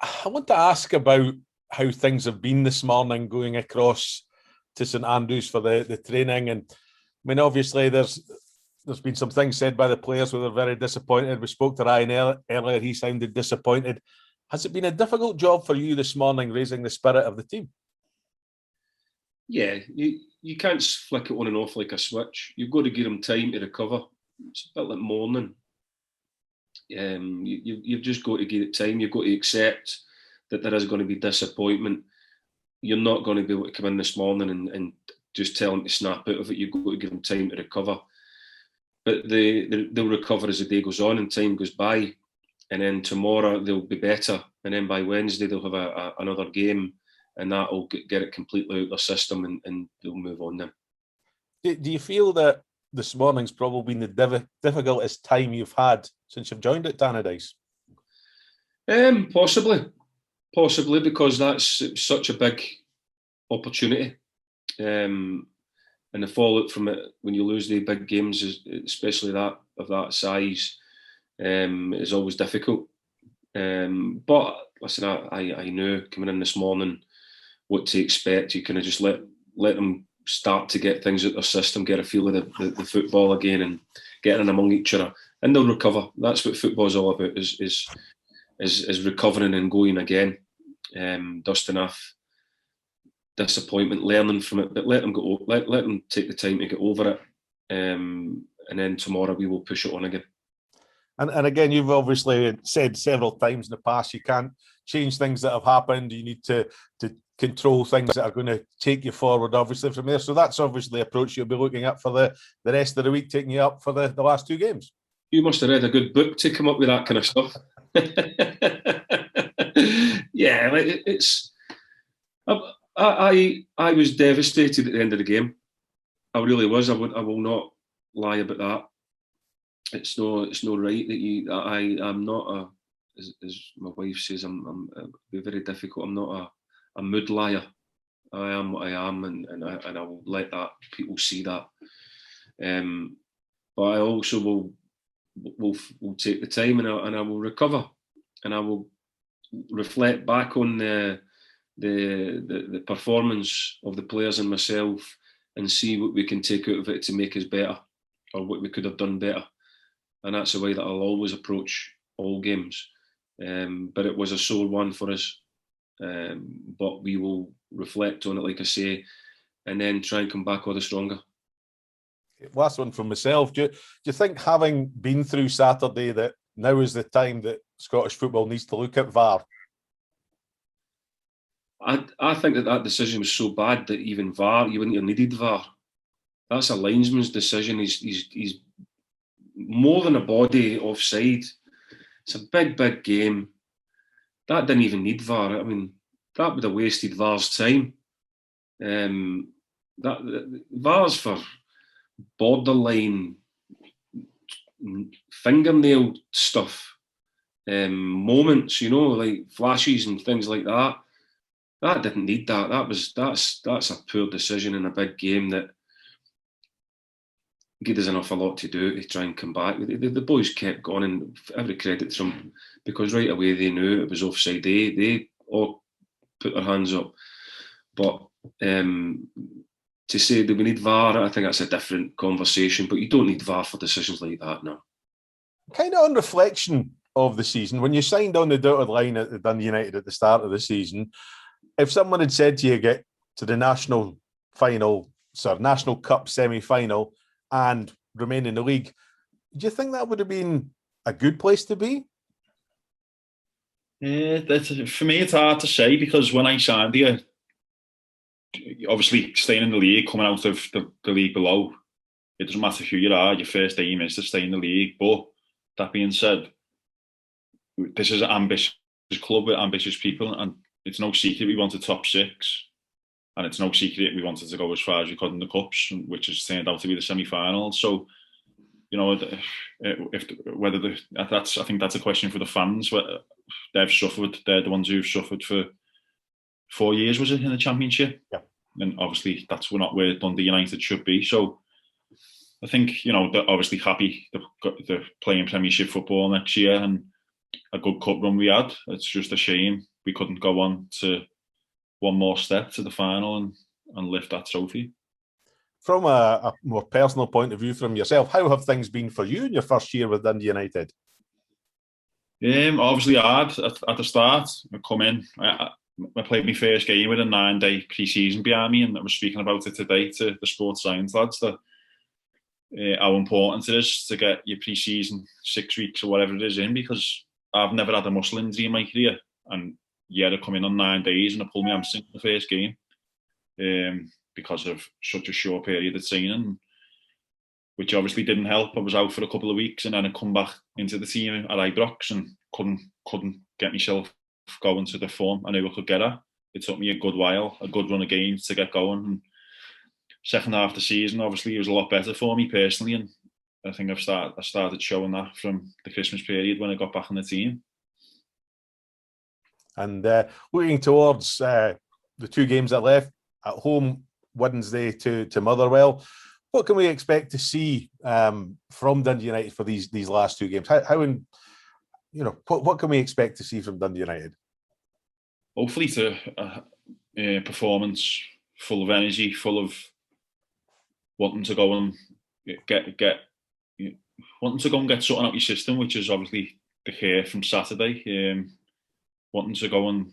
I want to ask about how things have been this morning going across to St Andrews for the training. And I mean, obviously, there's been some things said by the players where they're very disappointed. We spoke to Ryan earlier. He sounded disappointed. Has it been a difficult job for you this morning, raising the spirit of the team? Yeah, you can't flick it on and off like a switch. You've got to give them time to recover. It's a bit like mourning. You've just got to give it time. You've got to accept that there is going to be disappointment. You're not going to be able to come in this morning and just tell them to snap out of it. You've got to give them time to recover. But they'll recover as the day goes on and time goes by. And then tomorrow they'll be better. And then by Wednesday they'll have another game, and that will get it completely out of their system, and they'll move on then. Do you feel that this morning's probably been the difficultest time you've had since you've joined at Tannadice? Possibly, because that's such a big opportunity. And the fallout from it when you lose the big games, especially that of that size, is always difficult. But listen, I knew coming in this morning what to expect. You kind of just let them start to get things out their system, get a feel of the football again, and getting in among each other, and they'll recover. That's what football's all about: is recovering and going again, dusting off disappointment, learning from it, but let them go. Let them take the time to get over it, and then tomorrow we will push it on again. And again, you've obviously said several times in the past you can't change things that have happened. You need to control things that are going to take you forward, obviously, from there. So that's obviously the approach you'll be looking at for the rest of the week, taking you up for the last two games. You must have read a good book to come up with that kind of stuff. Yeah, it's. I was devastated at the end of the game. I really was. I will not lie about that. It's no right that I'm not as my wife says, I'm very difficult. I'm not a mood liar. I am what I am, and I will let that people see that. But I also will take the time, and I will recover, and I will reflect back on the performance of the players and myself, and see what we can take out of it to make us better, or what we could have done better. And that's the way that I'll always approach all games. But it was a sore one for us. But we will reflect on it, like I say, and then try and come back all the stronger. Last one from myself. Do you think, having been through Saturday, that now is the time that Scottish football needs to look at VAR? I think that decision was so bad that even VAR, you wouldn't have needed VAR. That's a linesman's decision. He's more than a body offside. It's a big game. That didn't even need VAR. I mean, that would have wasted VAR's time. VAR's for borderline fingernail stuff, moments, like flashes and things like that. That didn't need that. That's a poor decision in a big game that gave us an awful lot to do to try and come back. The boys kept going, and every credit to them, because right away they knew it was offside. They all put their hands up. But to say that we need VAR, I think that's a different conversation. But you don't need VAR for decisions like that, no. Kind of on reflection of the season, when you signed on the dotted line at Dundee United at the start of the season, if someone had said to you, get to the National Cup semi-final and remain in the league, do you think that would have been a good place to be? Yeah, for me, it's hard to say, because when I signed here, obviously staying in the league, coming out of the league below, it doesn't matter who you are, your first aim is to stay in the league. But that being said, this is an ambitious club with ambitious people, and it's no secret we wanted top six, and it's no secret we wanted to go as far as we could in the cups, which has turned out to be the semi-final. So, I think that's a question for the fans. They've suffered. They're the ones who've suffered for 4 years, was it, in the Championship? Yeah. And obviously we're not where Dundee United should be. So I think, they're obviously happy they're playing Premiership football next year, and a good cup run we had. It's just a shame we couldn't go on to one more step to the final and lift that trophy. From a more personal point of view from yourself, how have things been for you in your first year with Dundee United? Obviously hard at the start. I come in, I played my first game with a 9-day pre-season behind me, and I was speaking about it today to the sports science lads, that how important it is to get your pre-season 6 weeks or whatever it is in, because I've never had a muscle injury in my career, and yet I come in on 9 days and I pulled my hamstring in the first game because of such a short period of training, which obviously didn't help. I was out for a couple of weeks, and then I come back into the team at Ibrox and couldn't get myself going to the form I knew I could get at. It took me a good while, a good run of games to get going. And second half of the season, obviously, it was a lot better for me personally, and I think I started showing that from the Christmas period when I got back in the team. And looking towards the 2 games that left, at home Wednesday to Motherwell, what can we expect to see from Dundee United for these last 2 games? What can we expect to see from Dundee United? Hopefully, to a performance full of energy, full of wanting to go and wanting to go and get something out your system, which is obviously the care from Saturday. Wanting to go and,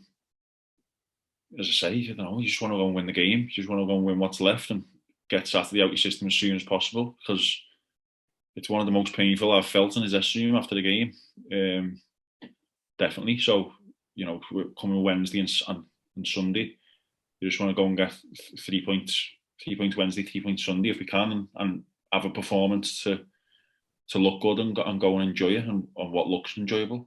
as I say, you just want to go and win the game. You just want to go and win what's left and get Saturday out your system as soon as possible, because it's one of the most painful I've felt in the dressing room after the game. Definitely. So, we're coming Wednesday and Sunday. You just want to go and get 3 points Wednesday, 3 points Sunday if we can, and have a performance to look good and go and enjoy it, and what looks enjoyable.